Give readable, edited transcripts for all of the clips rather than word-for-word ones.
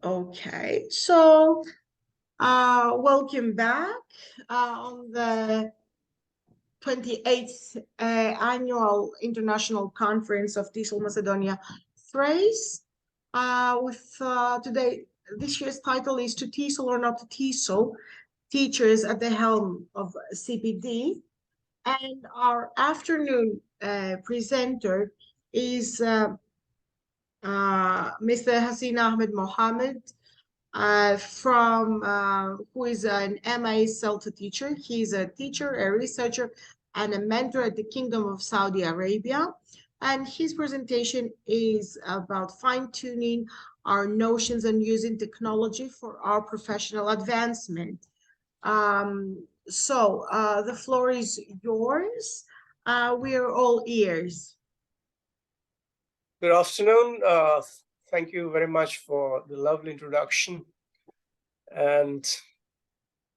Okay, so welcome back on the 28th Annual International Conference of TESOL Macedonia Thrace. Today, this year's title is To TESOL or Not to TESOL, Teachers at the Helm of CPD. And our afternoon presenter is Mr. Haseen Ahmed Mohammad, who is an MA CELTA teacher. He's a teacher, a researcher, and a mentor at the Kingdom of Saudi Arabia. And his presentation is about fine-tuning our notions and using technology for our professional advancement. The floor is yours. We are all ears. Good afternoon. Thank you very much for the lovely introduction. And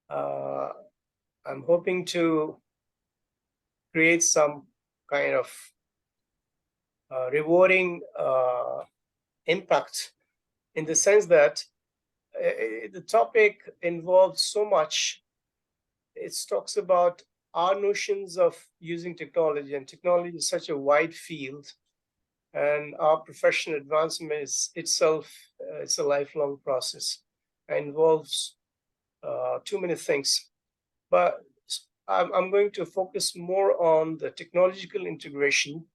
I'm hoping to create some kind of rewarding impact, in the sense that the topic involves so much. It talks about our notions of using technology, and technology is such a wide field. And our professional advancement is itself, it's a lifelong process. It involves too many things. But I'm going to focus more on the technological integration,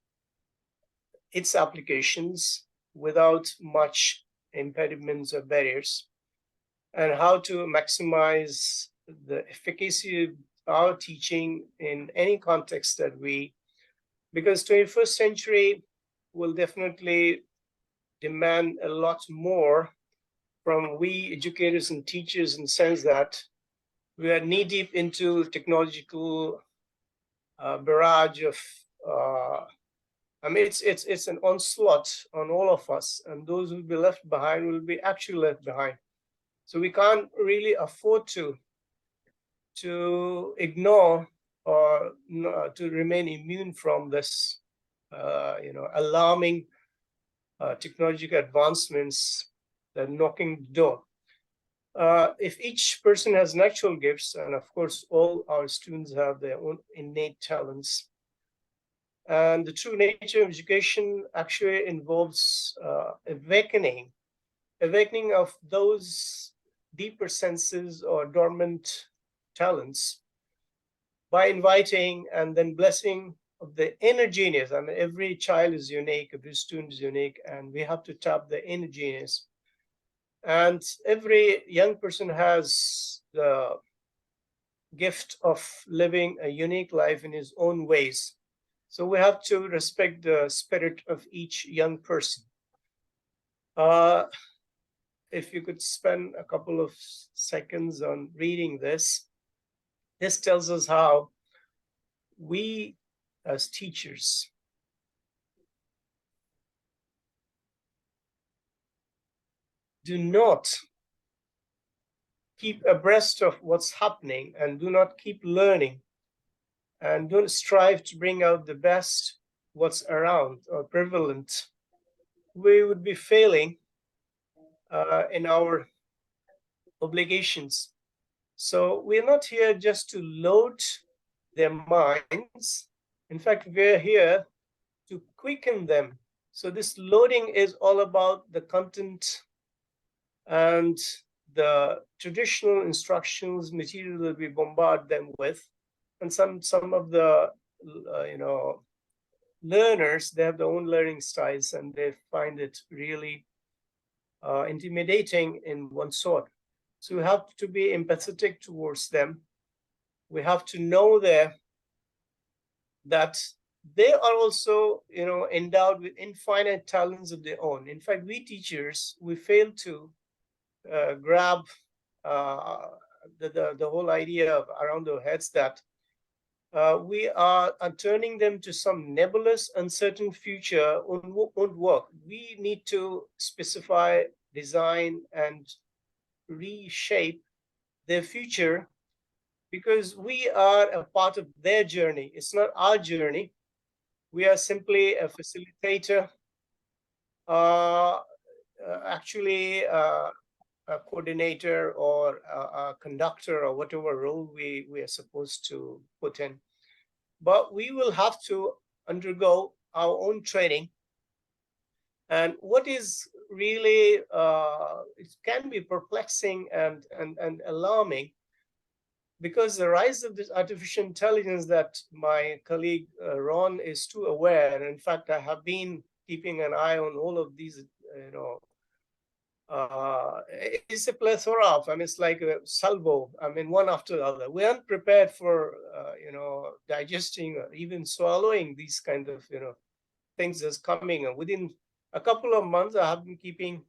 its applications without much impediments or barriers, and how to maximize the efficacy of our teaching in any context that because 21st century will definitely demand a lot more from we educators and teachers, in the sense that we are knee deep into technological barrage of, it's an onslaught on all of us, and those who will be left behind will be actually left behind. So we can't really afford to ignore or to remain immune from this alarming technological advancements that are knocking the door. If each person has natural gifts, and of course all our students have their own innate talents, and the true nature of education actually involves awakening of those deeper senses or dormant talents by inviting and then blessing of the inner genius. I mean, every child is unique, every student is unique, and we have to tap the inner genius. And every young person has the gift of living a unique life in his own ways. So we have to respect the spirit of each young person. If you could spend a couple of seconds on reading this tells us how we as teachers do not keep abreast of what's happening, and do not keep learning, and don't strive to bring out the best what's around or prevalent, we would be failing in our obligations. So we're not here just to load their minds. In fact, we're here to quicken them. So this loading is all about the content and the traditional instructions, material that we bombard them with. And some of the learners, they have their own learning styles, and they find it really intimidating in one sort. So we have to be empathetic towards them. We have to know that they are also, endowed with infinite talents of their own. In fact, we teachers, we fail to grab the whole idea around our heads that we are turning them to some nebulous, uncertain future won't work. We need to specify, design, and reshape their future, because we are a part of their journey. It's not our journey. We are simply a facilitator actually a coordinator or a conductor or whatever role we are supposed to put in. But we will have to undergo our own training. And what is really, it can be perplexing and alarming, because the rise of this artificial intelligence that my colleague Ron is too aware. In fact, I have been keeping an eye on all of these, it's a plethora of, I mean, it's like a salvo, I mean, one after the other. We aren't prepared for, digesting or even swallowing these kind of, things that's coming. And within a couple of months, I have been keeping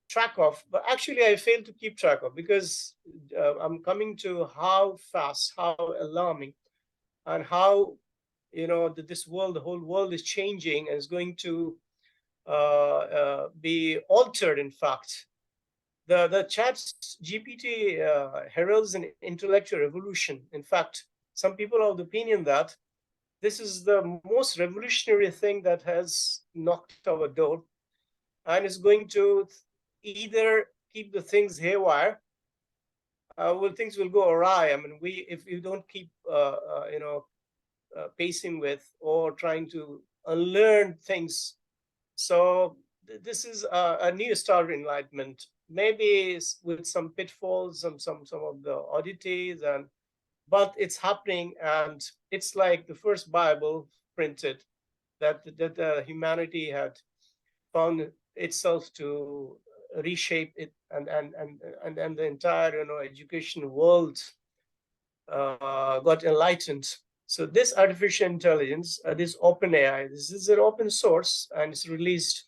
track of, but actually I failed to keep track of, because I'm coming to how fast, how alarming, and how, this world, the whole world is changing and is going to be altered. In fact, the chat GPT heralds an intellectual revolution. In fact, some people are of the opinion that this is the most revolutionary thing that has knocked our door, and is going to either keep the things haywire, well, things will go awry. I mean, if you don't keep, pacing with or trying to unlearn things. So this is a new start of enlightenment, maybe with some pitfalls, some of the oddities, but it's happening, and it's like the first Bible printed that humanity had found itself to reshape it, and the entire education world got enlightened. So this artificial intelligence, this open AI, this is an open source, and it's released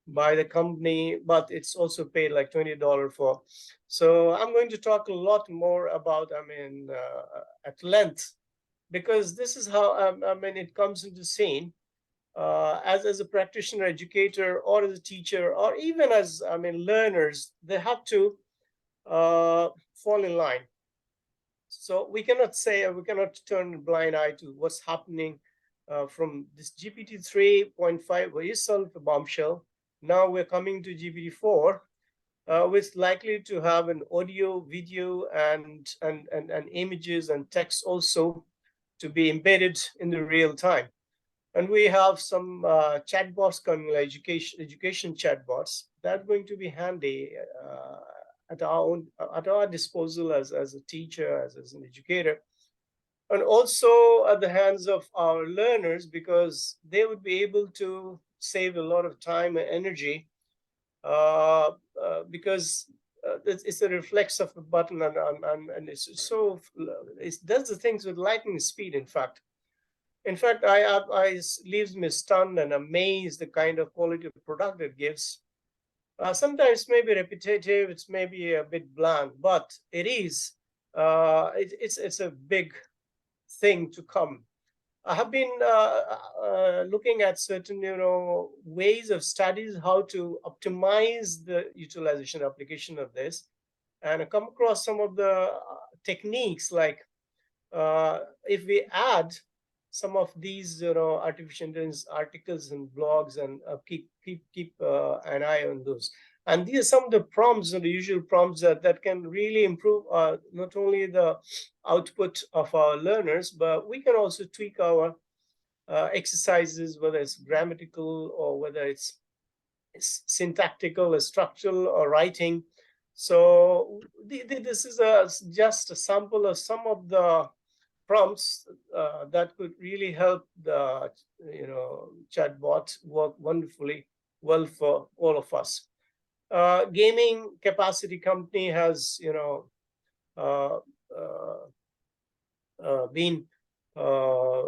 by the company, but it's also paid like $20 for. So I'm going to talk a lot more about, at length, because this is how, it comes into scene. As a practitioner, educator, or as a teacher, or even as, learners, they have to fall in line. So we cannot turn a blind eye to what's happening from this GPT 3.5, where itself a bombshell. Now we're coming to GPT 4, which is likely to have an audio, video, and images and text also to be embedded in the real time. And we have some chatbots coming, like education chatbots. That's going to be handy at our disposal as a teacher, as an educator, and also at the hands of our learners, because they would be able to save a lot of time and energy, because it's a reflex of a button, and it does the things with lightning speed. In fact, leaves me stunned and amazed the kind of quality of product it gives. Sometimes maybe repetitive, it's maybe a bit bland, but it is. It's a big thing to come. I have been looking at certain, ways of studies, how to optimize the utilization application of this, and I come across some of the techniques, like if we add some of these, artificial intelligence articles and blogs, and keep an eye on those. And these are some of the prompts, the usual prompts that can really improve not only the output of our learners, but we can also tweak our exercises, whether it's grammatical or whether it's syntactical or structural or writing. So this is just a sample of some of the prompts that could really help the chatbot work wonderfully well for all of us. Gaming capacity company has been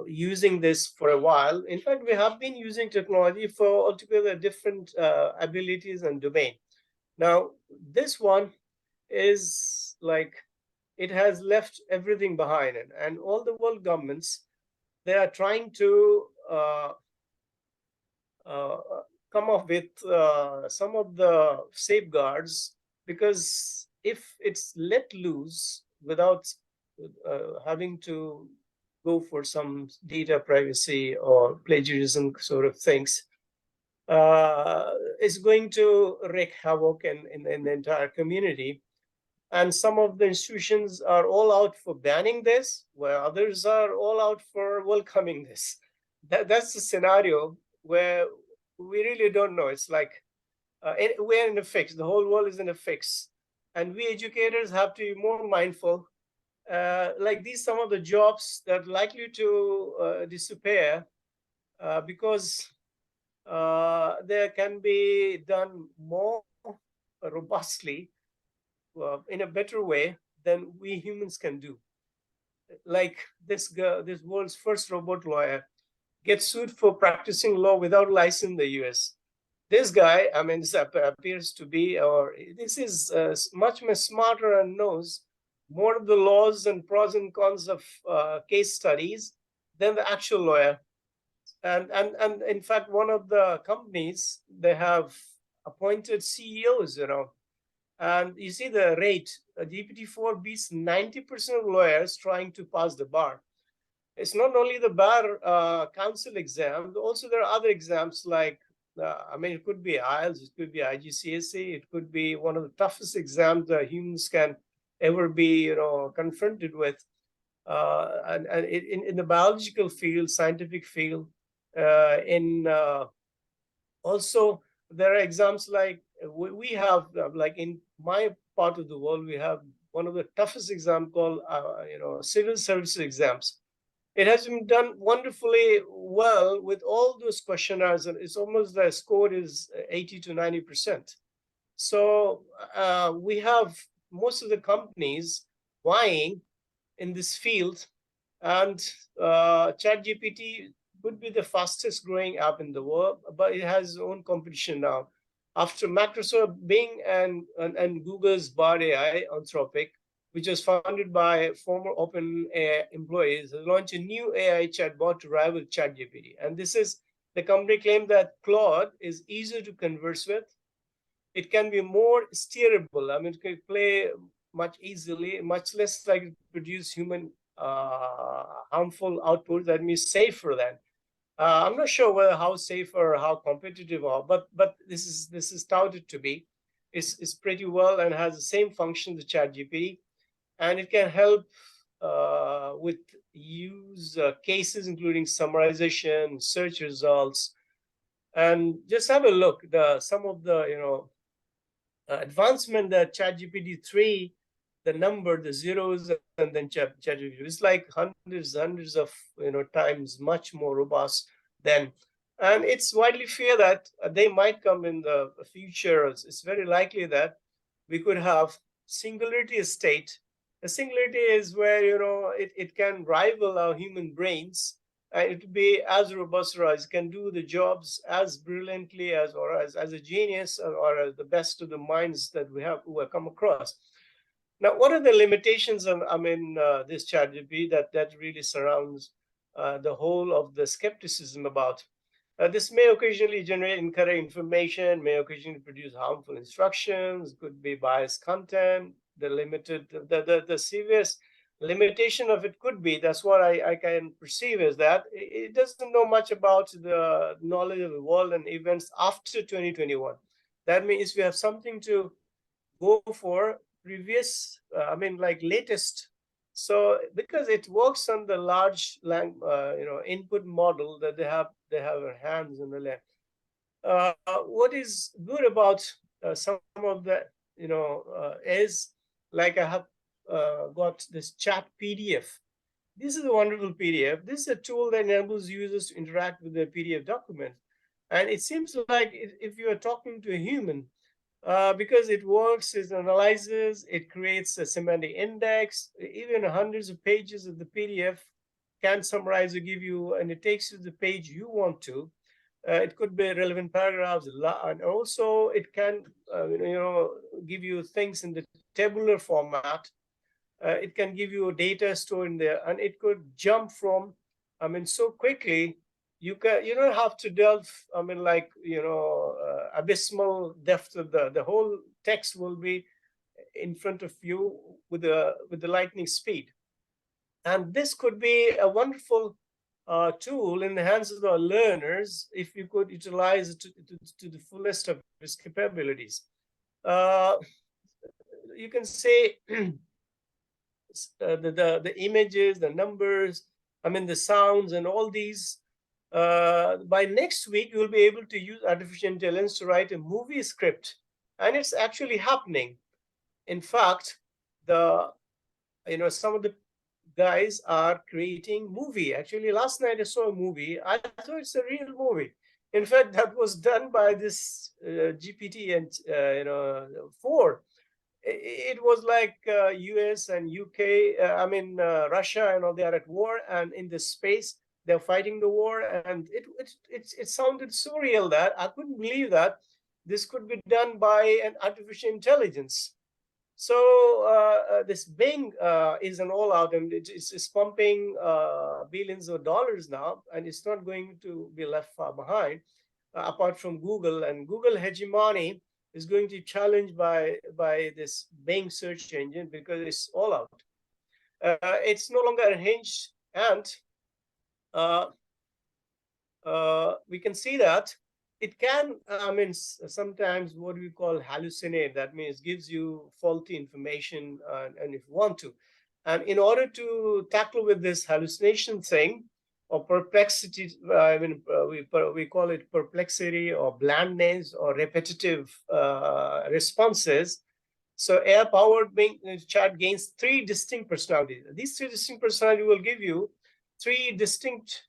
using this for a while. In fact, we have been using technology for altogether different abilities and domain. Now, this one is like, it has left everything behind, and all the world governments, they are trying to come up with some of the safeguards, because if it's let loose without having to go for some data privacy or plagiarism sort of things, is going to wreak havoc in the entire community. And some of the institutions are all out for banning this, where others are all out for welcoming this. That's the scenario where we really don't know. It's like we're in a fix. The whole world is in a fix. And we educators have to be more mindful. Like these, some of the jobs that are likely to disappear because there can be done more robustly in a better way than we humans can do. Like this girl, this world's first robot lawyer, gets sued for practicing law without license in the US. This guy, I mean, this appears to be, or this is much more smarter and knows more of the laws and pros and cons of case studies than the actual lawyer. And in fact, one of the companies, they have appointed CEOs, and you see the rate, GPT-4 beats 90% of lawyers trying to pass the bar. It's not only the bar council exam, also there are other exams like, I mean, it could be IELTS, it could be IGCSE, it could be one of the toughest exams that humans can ever be, confronted with. And in the biological field, scientific field, also there are exams like we have, like in my part of the world, we have one of the toughest exams called, civil services exams. It has been done wonderfully well with all those questionnaires, and it's almost the score is 80 to 90%. So we have most of the companies vying in this field, and ChatGPT would be the fastest growing app in the world, but it has its own competition now. After Microsoft, Bing, and Google's Bard AI, Anthropic, which was founded by former OpenAI employees, has launched a new AI chatbot to rival ChatGPT. And this is, the company claimed that Claude is easier to converse with. It can be more steerable. I mean, it can play much easily, much less like produce human harmful output. That means safer than. I'm not sure whether how safe or how competitive are, but this is touted to be. It's pretty well and has the same function the ChatGPT, and it can help with use cases including summarization, search results, and just have a look. Some of the advancement that ChatGPT 3, the number, the zeros, and then ChatGPT, it's like hundreds of times much more robust than. And it's widely feared that they might come in the future. It's very likely that we could have singularity state. A singularity is where it can rival our human brains. It will be as robust as it can do the jobs as brilliantly as, or as a genius, or as the best of the minds that we have who have come across. Now, what are the limitations of this ChatGPT that really surrounds the whole of the skepticism about? This may occasionally generate incorrect information, may occasionally produce harmful instructions, could be biased content. The serious limitation of it could be, that's what I can perceive, is that it doesn't know much about the knowledge of the world and events after 2021. That means we have something to go for previous, like latest. So because it works on the large input model that they have their hands in the land. What is good about some of the is, like, I have got this chat PDF. This is a wonderful PDF. This is a tool that enables users to interact with the PDF document. And it seems like if you are talking to a human, because it works, it analyzes, it creates a semantic index, even hundreds of pages of the PDF can summarize or give you, and it takes you to the page you want to. It could be relevant paragraphs, and also it can give you things in the tabular format. It can give you data stored in there, and it could jump from, so quickly. You don't have to delve, abysmal depth of the whole text will be in front of you with the lightning speed. And this could be a wonderful tool in the hands of the learners if you could utilize it to the fullest of its capabilities. Uh, you can say the images, the numbers, I mean the sounds and all these. By next week, you'll be able to use artificial intelligence to write a movie script, and it's actually happening. In fact, the some of the guys are creating movie. Actually, last night I saw a movie. I thought it's a real movie. In fact, that was done by this GPT and 4. It was like US and UK, Russia, they are at war, and in the space they're fighting the war, and it sounded surreal that I couldn't believe that this could be done by an artificial intelligence. So this Bing is an all-out, and it's pumping billions of dollars now, and it's not going to be left far behind. Apart from Google, and Google hegemony is going to be challenged by this Bing search engine because it's all out. It's no longer unhinged, and we can see that it can, sometimes what we call hallucinate. That means gives you faulty information, and if you want to. And in order to tackle with this hallucination thing or perplexity, we call it perplexity or blandness or repetitive responses. So AI-powered chat gains 3 distinct personalities. These 3 distinct personalities will give you 3 distinct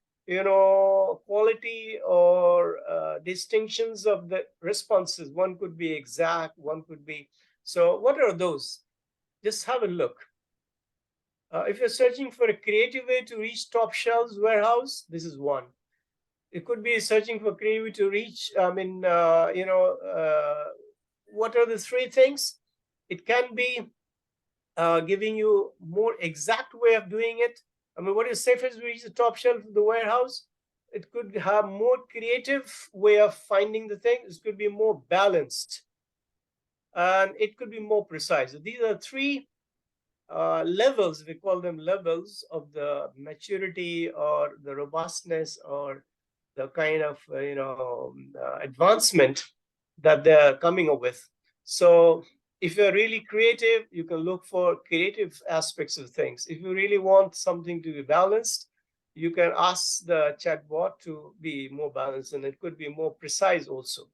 quality or distinctions of the responses. One could be exact, one could be. So what are those? Just have a look. If you're searching for a creative way to reach top shelves warehouse, this is one. It could be searching for creative way to reach, what are the 3 things? It can be giving you more exact way of doing it. What is safest to reach the top shelf of the warehouse? It could have more creative way of finding the thing. It could be more balanced, and it could be more precise. So these are 3 levels. We call them levels of the maturity or the robustness or the kind of advancement that they're coming up with. So if you're really creative, you can look for creative aspects of things. If you really want something to be balanced, you can ask the chatbot to be more balanced, and it could be more precise also.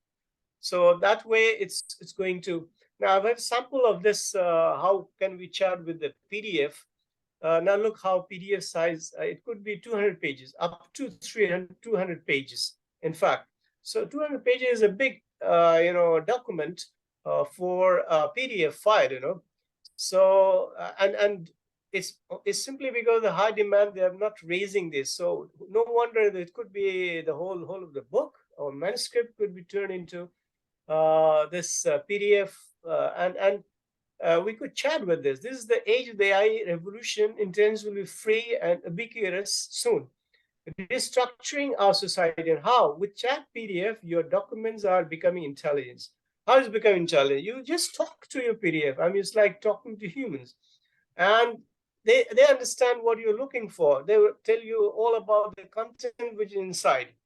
So that way, it's going to. Now, I have a sample of this. How can we chat with the PDF? Now look how PDF size. It could be 200 pages, up to 200 pages. In fact, so 200 pages is a big, document. For a PDF file, so and it's simply because of the high demand they are not raising this. So no wonder that it could be the whole of the book or manuscript could be turned into this PDF, and we could chat with this. This is the age of the AI revolution. Intelligence will be free and ubiquitous soon. Restructuring our society, and how with chat PDF your documents are becoming intelligent. How is it becoming intelligent? You just talk to your PDF. It's like talking to humans, and they understand what you're looking for. They will tell you all about the content which is inside,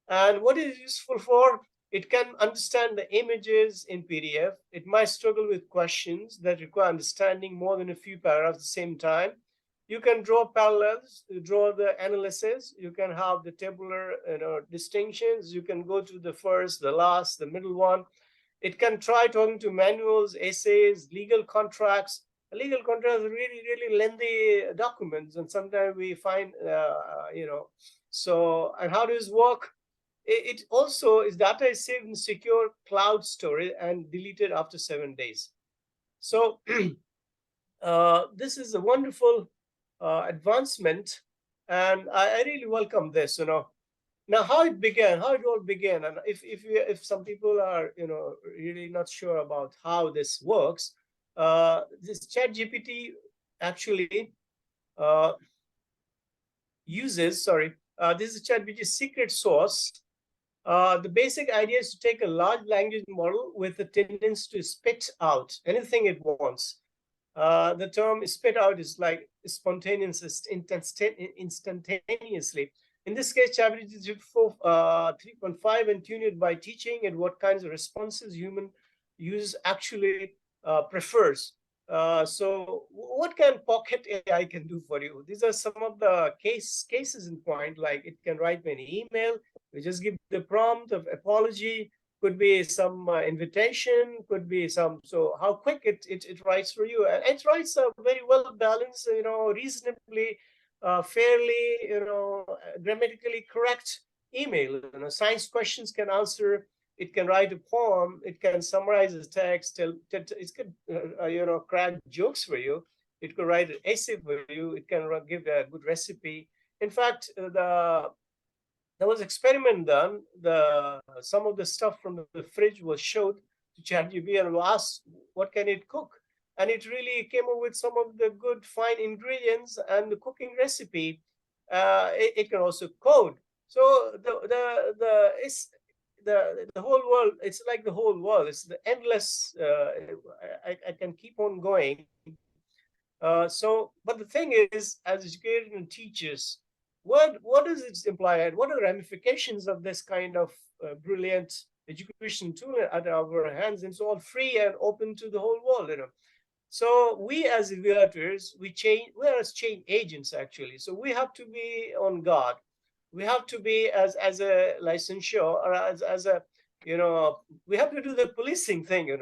and what is useful for. It can understand the images in PDF. It might struggle with questions that require understanding more than a few paragraphs at the same time. You can draw parallels, draw the analysis. You can have the tabular distinctions. You can go to the first, the last, the middle one. It can try talking to manuals, essays, legal contracts. Legal contracts are really, really lengthy documents, and sometimes we find, So, and how does it work? It also is data is saved in secure cloud storage and deleted after 7 days. So this is a wonderful advancement, and I really welcome this. Now, how it all began, and if some people are really not sure about how this works, this ChatGPT actually uses. This is ChatGPT's secret sauce. The basic idea is to take a large language model with a tendency to spit out anything it wants. The term spit out is like spontaneous, instantaneously. In this case, ChatGPT 3.5 and tune it by teaching it what kinds of responses human use actually prefers. So what can Pocket AI can do for you? These are some of the cases in point, like it can write me an email. We just give the prompt of apology, could be some invitation, could be some, so how quick it writes for you. And it writes a very well balanced, reasonably, fairly, grammatically correct email. Science questions can answer, it can write a poem, it can summarize the text, it could, crack jokes for you, it could write an essay for you, it can give a good recipe. In fact, there was experiment done. Some of the stuff from the fridge was showed to ChatGPT and asked what can it cook, and it really came up with some of the good fine ingredients and the cooking recipe. It can also code. So the whole world. It's like the whole world. It's the endless. I can keep on going. But the thing is, as educators and teachers, what does it imply? What are the ramifications of this kind of brilliant education tool at our hands? It's all free and open to the whole world, So we as evaluators, we are as change agents actually. So we have to be on guard. We have to be as a licensure or as a, we have to do the policing thing,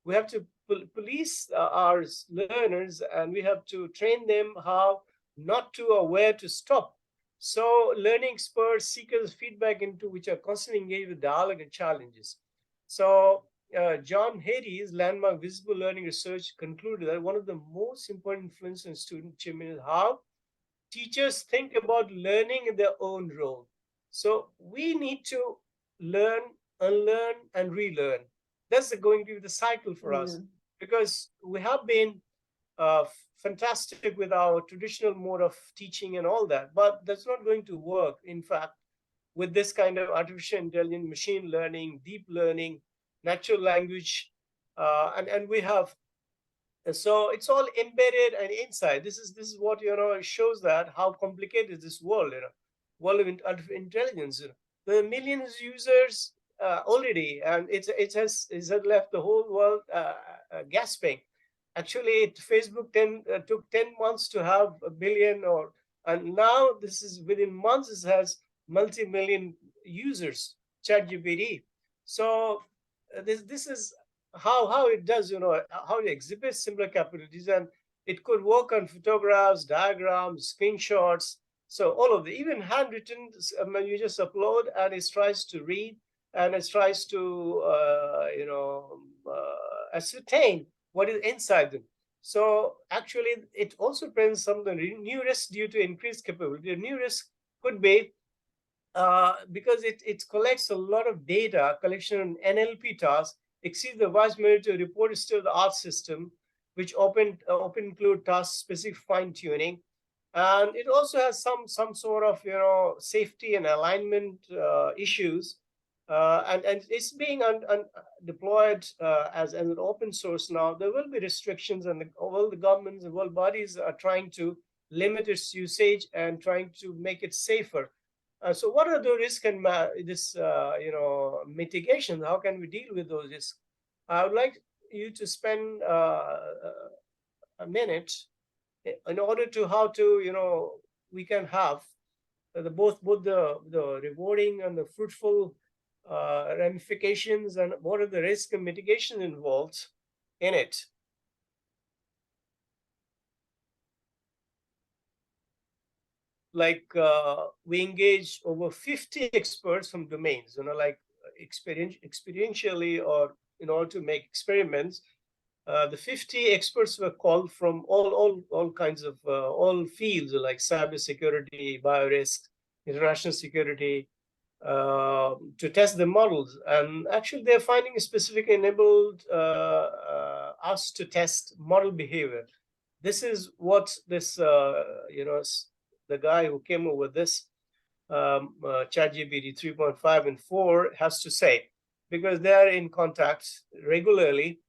We have to police our learners, and we have to train them how not to or where to stop. So learning experts, seekers feedback into which are constantly engaged with dialogue and challenges. So John Hattie's landmark visible learning research concluded that one of the most important influences on student achievement is how teachers think about learning in their own role. So we need to learn, unlearn, and relearn. That's going to be the cycle for us, because we have been fantastic with our traditional mode of teaching and all that, but that's not going to work. In fact, with this kind of artificial intelligence, machine learning, deep learning, natural language, and we have, so it's all embedded and inside. This is what shows that how complicated this world, world of artificial intelligence. There are millions of users already, and it has left the whole world gasping. Actually, Facebook took 10 months to have a billion, and now this is within months. It has multi-million users. ChatGPT. So this is how it does, how it exhibits similar capabilities, and it could work on photographs, diagrams, screenshots. So all of the, even handwritten, you just upload, and it tries to read, and it tries to ascertain what is inside them. So actually, it also presents some of the new risks due to increased capability. The new risk could be because it collects a lot of data, collection of NLP tasks, exceeds the vast majority of report state of the art system, which often include task-specific fine-tuning. And it also has some sort of safety and alignment issues. And it's being deployed as an open source now. There will be restrictions, and all the governments and world bodies are trying to limit its usage and trying to make it safer. So what are the risks and mitigation? How can we deal with those risks? I would like you to spend a minute in order to how to we can have both the rewarding and the fruitful ramifications, and what are the risk and mitigation involved in it. Like we engage over 50 experts from domains, like experientially, or in order to make experiments. The 50 experts were called from all kinds of all fields, like cybersecurity, biorisk, international security, to test the models. And actually, they're finding specifically enabled us to test model behavior. This is what this the guy who came up with this ChatGPT 3.5 and 4 has to say, because they are in contact regularly,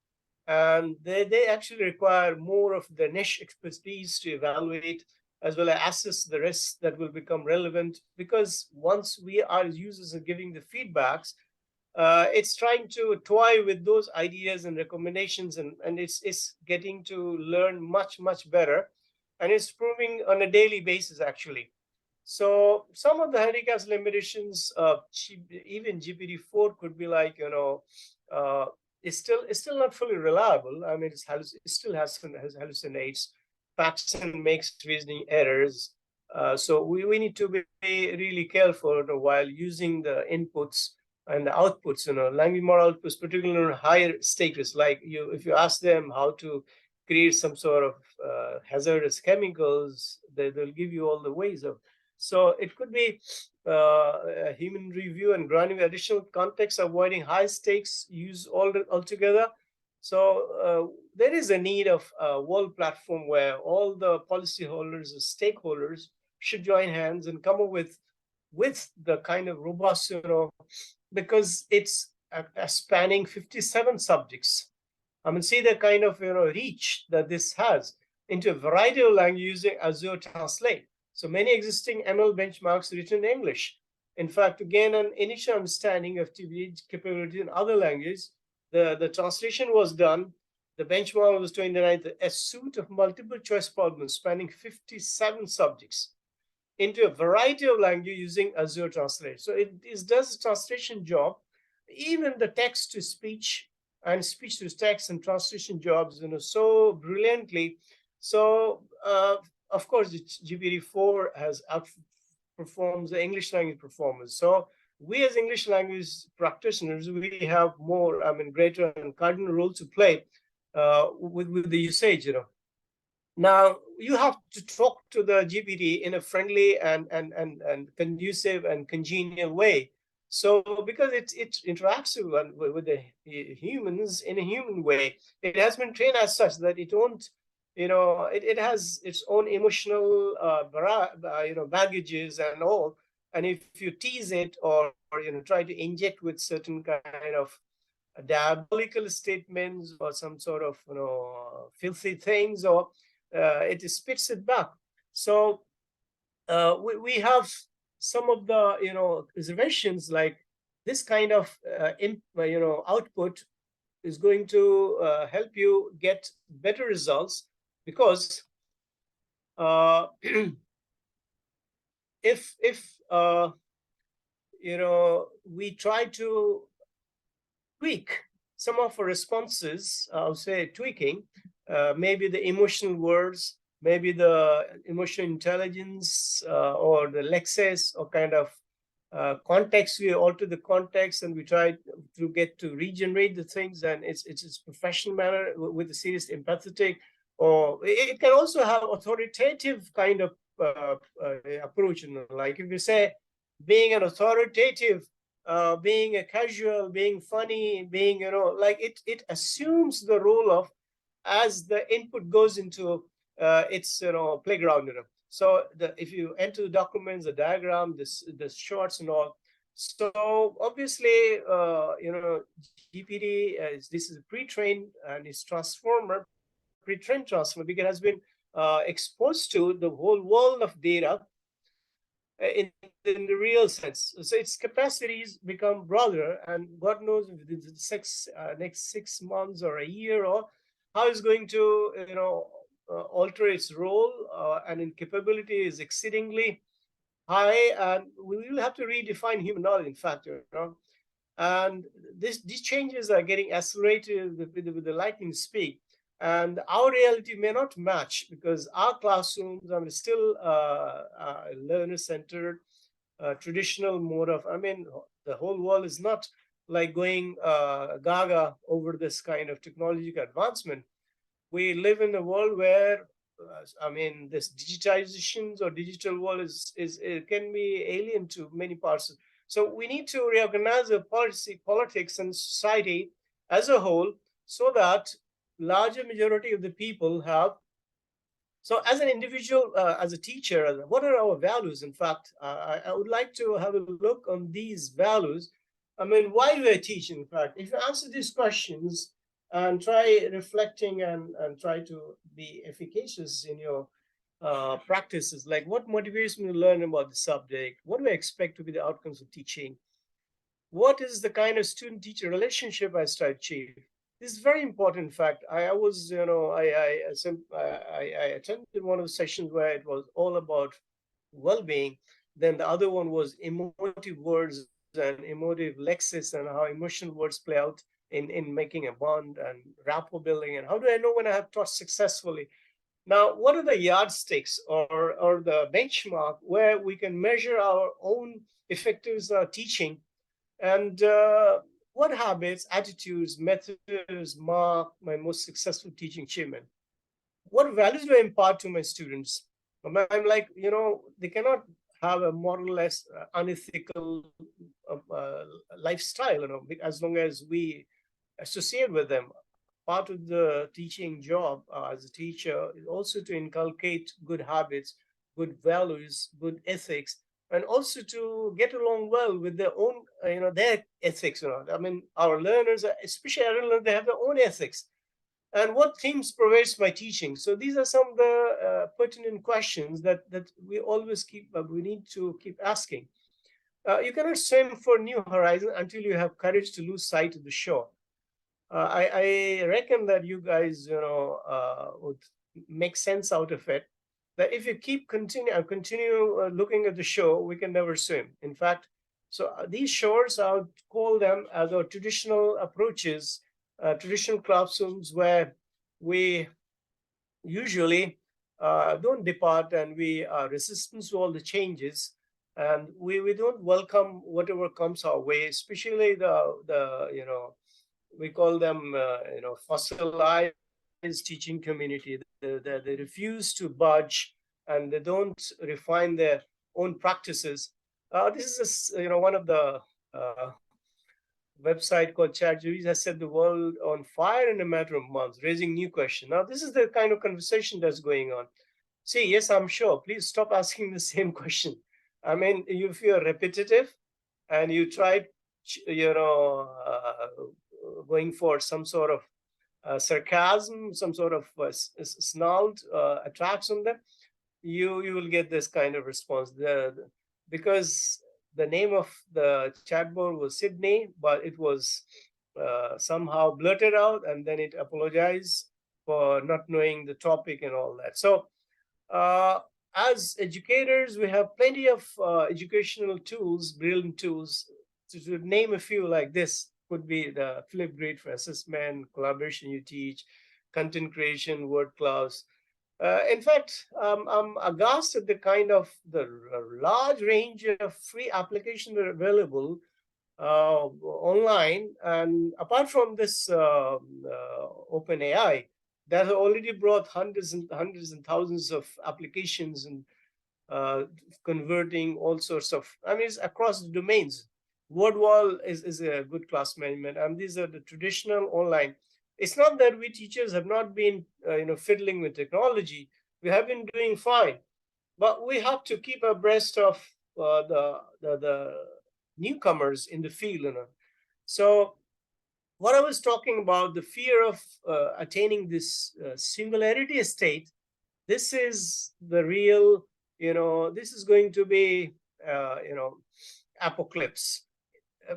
and they actually require more of the niche expertise to evaluate as well as assess the risks that will become relevant. Because once we are users are giving the feedbacks, it's trying to toy with those ideas and recommendations, and it's getting to learn much better, and it's proving on a daily basis actually. So some of the handicaps, limitations of even GPT-4 could be like, it's still not fully reliable. I mean, it still has hallucinates, facts, and makes reasoning errors. So we need to be really careful, while using the inputs and the outputs. Language model outputs, particularly on higher stakes, like if you ask them how to create some sort of hazardous chemicals, they'll give you all the ways of. So it could be a human review and granting additional context, avoiding high stakes use altogether. So there is a need of a world platform where all the policyholders and stakeholders should join hands and come up with the kind of robust, because it's spanning 57 subjects. I mean, see the kind of reach that this has into a variety of languages using Azure Translate. So many existing ML benchmarks written in English. In fact, to gain an initial understanding of TBD capability in other languages, the translation was done. The benchmark was 29, a suite of multiple choice problems spanning 57 subjects into a variety of languages using Azure Translate. So it does a translation job, even the text to speech and speech to text and translation jobs, so brilliantly. So of course, the GPT-4 has outperforms the English language performance. So we as English language practitioners, we have more, greater and cardinal role to play with the usage. Now you have to talk to the GPT in a friendly and conducive and congenial way. So because it interacts with the humans in a human way, it has been trained as such that it won't, it has its own emotional baggages and all. And if you tease it, or try to inject with certain kind of diabolical statements or some sort of filthy things, or it spits it back. So we have some of the reservations, like this kind of output is going to help you get better results, because if we try to tweak some of our responses, I'll say tweaking, maybe the emotional words, maybe the emotional intelligence, or the lexis, or kind of context. We alter the context and we try to get to regenerate the things, and it's professional manner with a serious empathetic, or it can also have authoritative kind of approach. Like if you say being an authoritative, being a casual, being funny, being, like it assumes the role of, as the input goes into its playground. So if you enter the documents, the diagram, the shorts and all. So obviously, GPT this is pre-trained, and it's transformer, pre-trained transformer, because it has been exposed to the whole world of data in the real sense. So its capacities become broader, and God knows if the next 6 months or a year, or how it's going to alter its role, and in capability is exceedingly high, and we will have to redefine human knowledge, in fact. And these changes are getting accelerated with the lightning speed. And our reality may not match, because our classrooms are still learner-centered, traditional mode of, the whole world is not like going gaga over this kind of technological advancement. We live in a world where, this digitizations or digital world is it can be alien to many parts. So we need to reorganize the politics and society as a whole, so that larger majority of the people have. So as an individual, as a teacher, what are our values? In fact, I would like to have a look on these values. Why do I teach? In fact, if you answer these questions and try reflecting and try to be efficacious in your practices, like what motivates me to learn about the subject, what do I expect to be the outcomes of teaching, what is the kind of student-teacher relationship I start to achieve. This is very important. In fact, I was, you know, I attended one of the sessions where it was all about well-being. Then the other one was emotive words and emotive lexis and how emotional words play out in making a bond and rapport building. And how do I know when I have taught successfully? Now, what are the yardsticks or the benchmark where we can measure our own effectiveness teaching, and what habits, attitudes, methods mark my most successful teaching achievement? What values do I impart to my students? I'm like, you know, they cannot have a more or less unethical lifestyle, you know, as long as we associate with them. Part of the teaching job as a teacher is also to inculcate good habits, good values, good ethics, and also to get along well with their own, their ethics. You know, I mean, our learners, especially our learners, they have their own ethics. And what themes provides my teaching? So these are some of the pertinent questions that we always we need to keep asking. You cannot swim for new horizons until you have courage to lose sight of the shore. I reckon that you guys, would make sense out of it. That if you continue looking at the shore, we can never swim. In fact, so these shores, I would call them as our traditional approaches, traditional classrooms where we usually don't depart and we are resistant to all the changes, and we don't welcome whatever comes our way, especially the we call them fossilized teaching community. They refuse to budge, and they don't refine their own practices. This is one of the uh, website called ChatGPT has set the world on fire in a matter of months, raising new questions. Now, this is the kind of conversation that's going on. See, yes, I'm sure. Please stop asking the same question. I mean, if you're repetitive and you try, going for some sort of sarcasm, some sort of snarled attacks on them, you will get this kind of response. Because the name of the chatbot was Sydney, but it was somehow blurted out, and then it apologized for not knowing the topic and all that. So, uh, as educators, we have plenty of educational tools, brilliant tools. To name a few, like this could be the Flipgrid for assessment, collaboration you teach, content creation, word clouds. In fact, I'm aghast at the kind of the large range of free applications that are available online. And apart from this open AI, that has already brought hundreds and thousands of applications and uh, converting all sorts of, I mean, it's across the domains. WordWall is a good class management, and these are the traditional online. It's not that we teachers have not been, fiddling with technology. We have been doing fine, but we have to keep abreast of the newcomers in the field. So what I was talking about, the fear of attaining this singularity state, this is the real, this is going to be, apocalypse.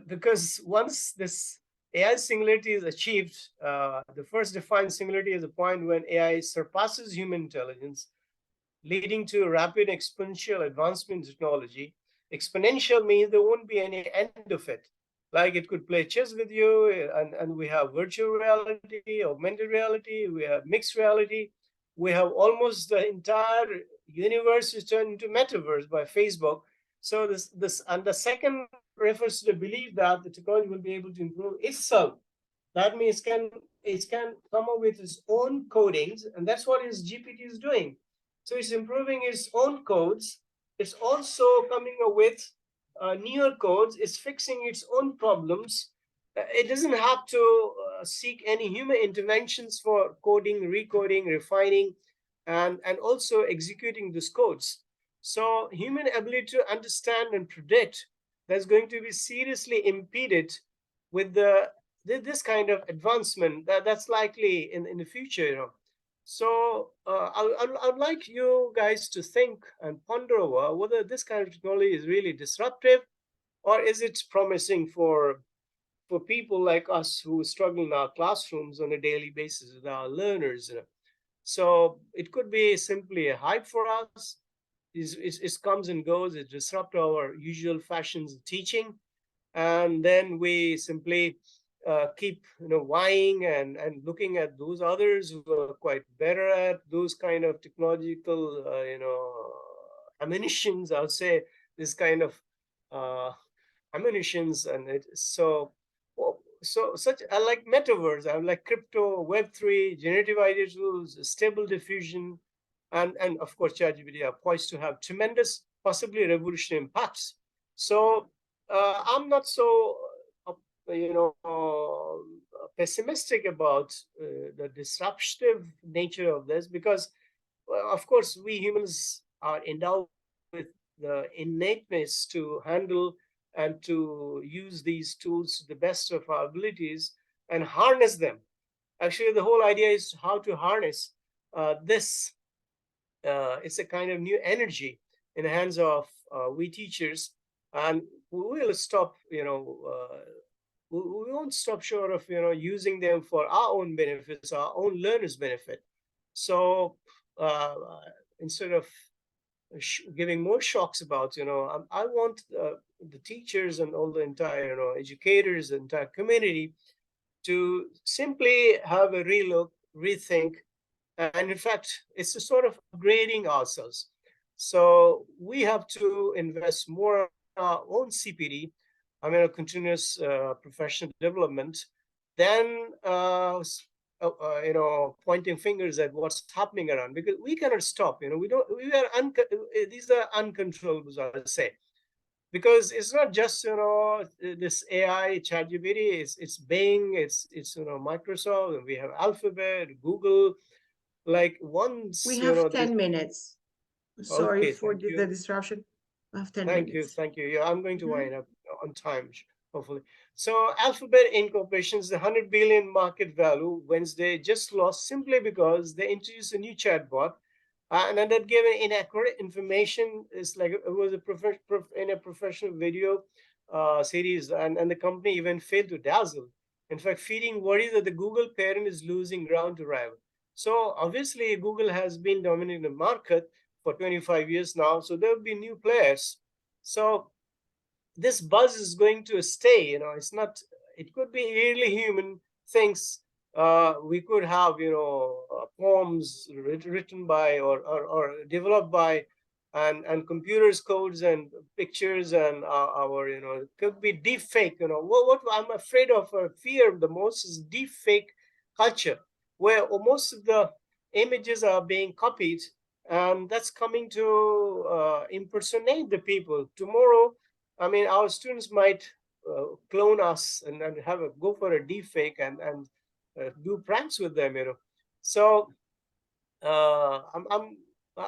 Because once this AI singularity is achieved, the first defined singularity is a point when AI surpasses human intelligence, leading to rapid exponential advancement in technology. Exponential means there won't be any end of it. Like it could play chess with you, and we have virtual reality, augmented reality, we have mixed reality, we have almost the entire universe is turned into metaverse by Facebook. So this and the second refers to the belief that the technology will be able to improve itself. That means it can come up with its own codings, and that's what its GPT is doing. So it's improving its own codes. It's also coming up with newer codes. It's fixing its own problems. It doesn't have to seek any human interventions for coding, recoding, refining, and also executing these codes. So human ability to understand and predict, that's going to be seriously impeded with this kind of advancement that's likely in the future. So I'd like you guys to think and ponder over whether this kind of technology is really disruptive, or is it promising for people like us who struggle in our classrooms on a daily basis with our learners. So it could be simply a hype for us. It comes and goes. It disrupts our usual fashions of teaching, and then we simply keep vying and looking at those others who are quite better at those kind of technological ammunitions. I'll say this kind of uh, ammunitions, and it so well, so such like metaverse, I like crypto, Web3, generative idea tools, stable diffusion, and of course ChatGPT are poised to have tremendous, possibly revolutionary impacts. So I'm not so pessimistic about the disruptive nature of this, because well, of course we humans are endowed with the innateness to handle and to use these tools to the best of our abilities and harness them. Actually, the whole idea is how to harness this. It's a kind of new energy in the hands of we teachers, and we will stop. We won't stop short of using them for our own benefits, our own learners' benefit. So uh, instead of giving more shocks about, I want the teachers and all the entire, educators, the entire community to simply have a relook, rethink, and in fact, it's a sort of upgrading ourselves. So we have to invest more in our own CPD, I mean, a continuous professional development, than pointing fingers at what's happening around, because we cannot stop. We don't. We are these are uncontrollables, I'll say, because it's not just this AI ChatGPT. It's Bing. It's Microsoft, and we have Alphabet, Google. Like We once have this. 10 minutes. Sorry Okay, for thank the you. disruption. We have 10 Thank you, minutes. thank you. Yeah, I'm going to Mhm. wind up on time, hopefully. So, Alphabet Incorporation's the 100 billion market value Wednesday just lost simply because they introduced a new chatbot, and then that gave inaccurate information. It's like it was in a professional video series, and the company even failed to dazzle. In fact, feeding worry that the Google parent is losing ground to rival. So, obviously, Google has been dominating the market for 25 years now. So there will be new players. So this buzz is going to stay. It's not. It could be really human things. We could have poems written by or developed by and computers codes and pictures and our it could be deep fake. What I'm afraid of or fear the most is deep fake culture, where most of the images are being copied, and that's coming to impersonate the people tomorrow. I mean, our students might clone us and have a go for a deep fake and do pranks with them. So I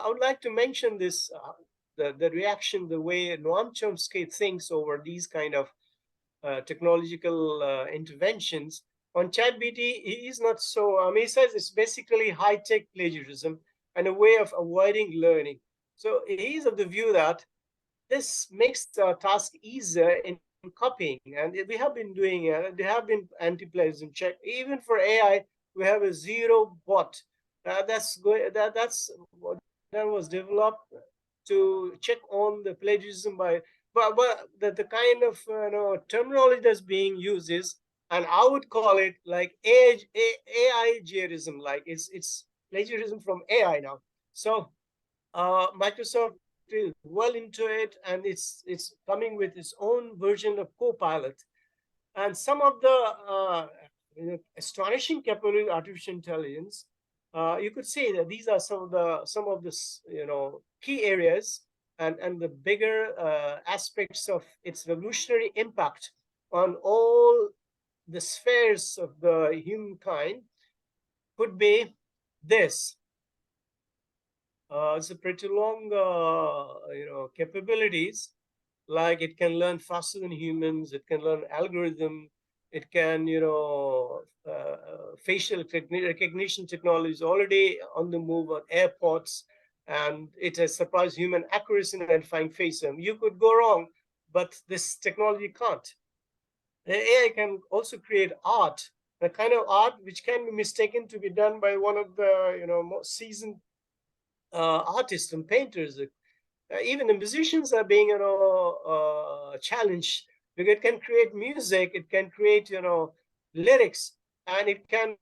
would like to mention this the reaction, the way Noam Chomsky thinks over these kind of technological interventions. On ChatGPT, he is not so. I mean, he says it's basically high tech plagiarism and a way of avoiding learning. So he is of the view that this makes the task easier in copying, and we have been doing there have been anti-plagiarism check even for AI. We have a zero bot that was developed to check on the plagiarism by, but the kind of terminology that's being used is, and I would call it like AI plagiarism, like it's plagiarism from AI now. So Microsoft is well into it, and it's coming with its own version of Copilot, and some of the astonishing capability of artificial intelligence. You could say that these are some of the key areas and the bigger aspects of its revolutionary impact on all the spheres of the humankind could be this. It's a pretty long, capabilities. Like it can learn faster than humans. It can learn algorithm. It can, facial recognition technology is already on the move on airports, and it has surpassed human accuracy in identifying face. You could go wrong, but this technology can't. The AI can also create art, the kind of art which can be mistaken to be done by one of the most seasoned artists and painters. Even the musicians are being challenged, because it can create music, it can create lyrics, and it can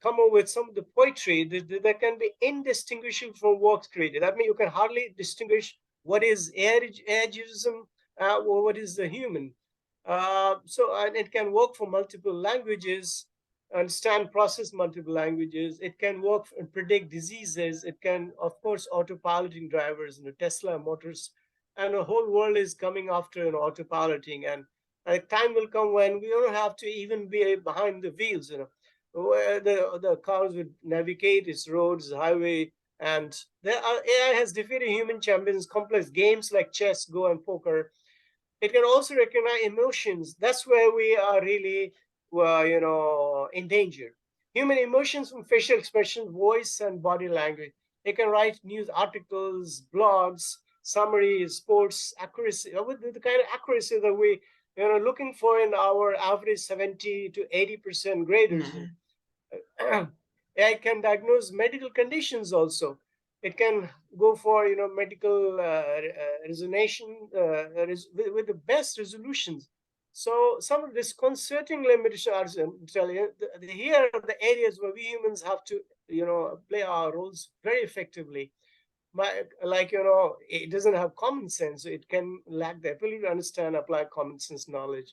come up with some of the poetry that can be indistinguishable from works created. That means you can hardly distinguish what is ageism or what is the human. And it can work for multiple languages, understand, process multiple languages. It can work and predict diseases. It can, of course, autopiloting drivers, Tesla Motors, and the whole world is coming after autopiloting. And a time will come when we don't have to even be behind the wheels, where the cars would navigate its roads, highway, and AI has defeated human champions, complex games like chess, Go, and poker. It can also recognize emotions. That's where we are really, in danger. Human emotions from facial expression, voice, and body language. It can write news articles, blogs, summaries, sports, accuracy, with the kind of accuracy that we, looking for in our average 70 to 80% graders. AI can diagnose medical conditions also. It can go for medical resonation with the best resolutions. So some of disconcerting limitations are here are the areas where we humans have to play our roles very effectively. Like it doesn't have common sense, so it can lack the ability to understand, apply common sense knowledge.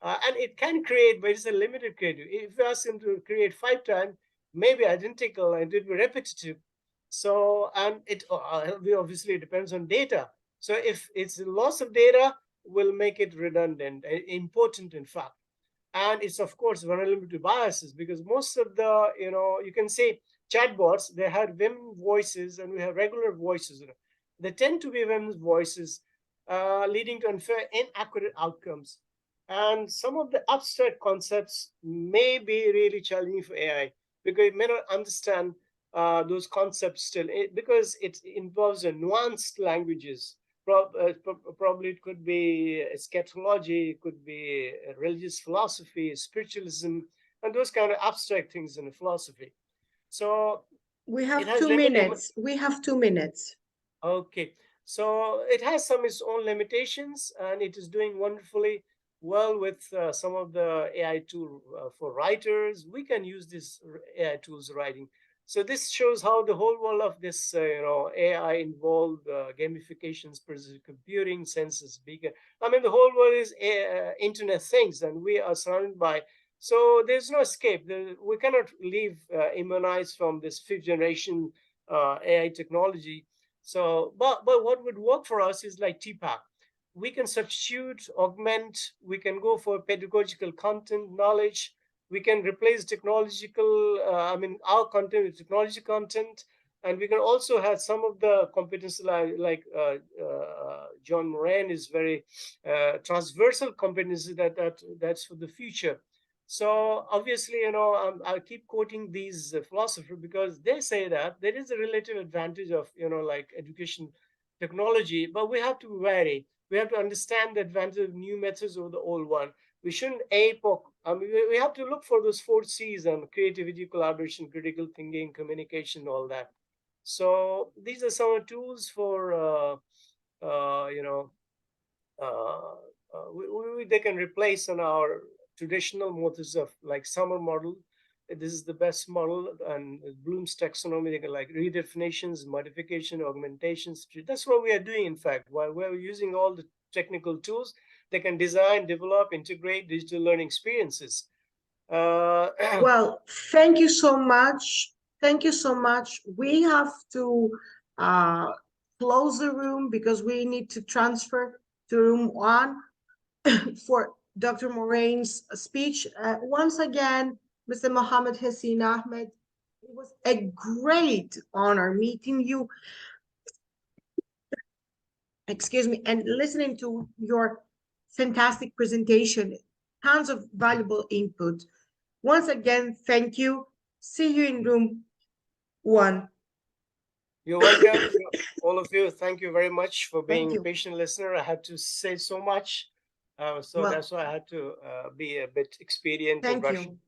And it can create, but it's a limited creative. If you ask him to create 5 times, maybe identical, and it will be repetitive. So, and it obviously depends on data. So if it's the loss of data, will make it redundant, important in fact. And it's of course vulnerable to biases, because most of the, you can say chatbots, they had women voices and we have regular voices. They tend to be women's voices, leading to unfair, inaccurate outcomes. And some of the abstract concepts may be really challenging for AI, because it may not understand those concepts still, because it involves a nuanced languages. Probably it could be eschatology, it could be religious philosophy, spiritualism, and those kind of abstract things in philosophy. So We it have has two limited. minutes. We have 2 minutes. Okay, so it has some its own limitations, and it is doing wonderfully well with some of the AI tool for writers. We can use this AI tools writing. So this shows how the whole world of this, AI involved gamifications, personal computing, senses, beacon. I mean, the whole world is Internet things, and we are surrounded by. So there's no escape. We cannot leave immunized from this fifth generation AI technology. So, but what would work for us is like TPAC. We can substitute, augment, we can go for pedagogical content, knowledge, we can replace technological, our content with technology content, and we can also have some of the competence like John Moran is very transversal competency that's for the future. So obviously, I keep quoting these philosophers, because they say that there is a relative advantage of, like education technology, but we have to vary. We have to understand the advantage of new methods over the old one. We shouldn't ape or, we have to look for those 4 C's: and creativity, collaboration, critical thinking, communication, all that. So these are some tools for, uh, you know, they can replace on our traditional methods of like summer model. This is the best model, and Bloom's taxonomy, they can like redefinitions, modification, augmentations. That's what we are doing. In fact, while we're using all the technical tools, they can design, develop, integrate digital learning experiences. Well, thank you so much. Thank you so much. We have to uh, close the room because we need to transfer to room 1 for Dr. Morain's speech. Once again, Mr. Mohammad Haseen Ahmed, it was a great honor meeting you, excuse me, and listening to your fantastic presentation. tons of valuable input. Once again, thank you. See you in room 1. You're welcome, all of you. Thank you very much for Thank being a you. patient listener. I had to say so much, so Well, that's why I had to be a bit expedient in thank rushing. you.